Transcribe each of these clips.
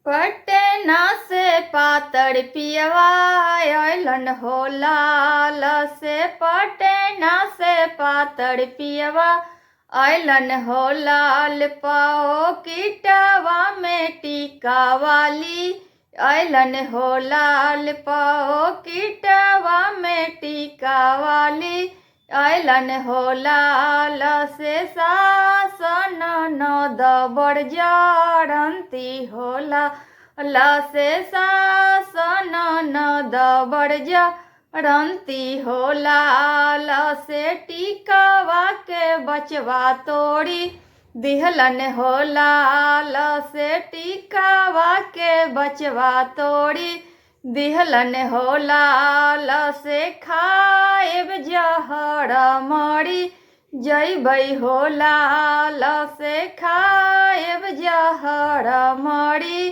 पटना से पातर पियवा अइलन हो लाल से। पटना से पातर पियवा अइलन हो लाल। पाओ किटवा में टीका वाली अइलन हो लाल। पाओ किटवा में टीका वाली अइलन हो लाल से। सासन नद बड़ जड़ंती होला से। सासन नद बड़ जड़ंती होला से। टीकावा के बचवा तोड़ी दिहलन हो लाल से। टीकावा के बचवा तोड़ी दिहलन हो लाल से। खाएब जहर मरी जइबै हो लाल से। खाएब जहर मरी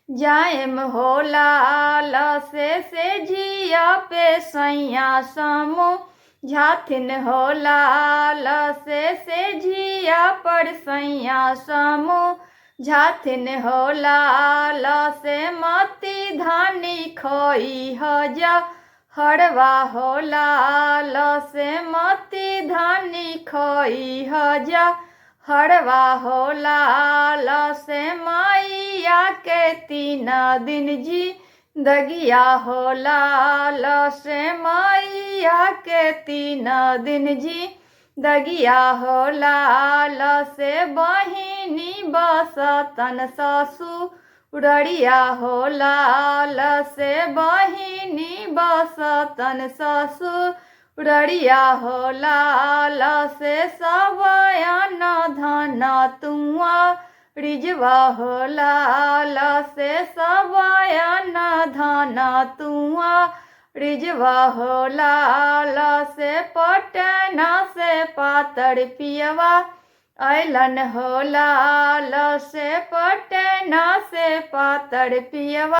जाएम हो लाल से जिया पे सैया समूह झाथिन हो लाल से जिया पर सैया समूह झाथिन हो लाल से। मती धानी खोई हजा हरवा हो लाल से। मती धानी खोई हजा हरवा हो लाल से। मैया के 3 दिन जी दगिया हो लाल से। मैया के 3 दिन जी दगिया हो लाल से। बहिनी बसतन ससुररिया हो लाल से। बहिनी बसतन ससुररिया हो लाल से। सबयन धन तुआ रिजवा हो लाल से। सबयन धन तुआ रिजवा हो लाल से। पटना से पातर पियवा अइलन हो लाल से। पटना से पातर पियवा।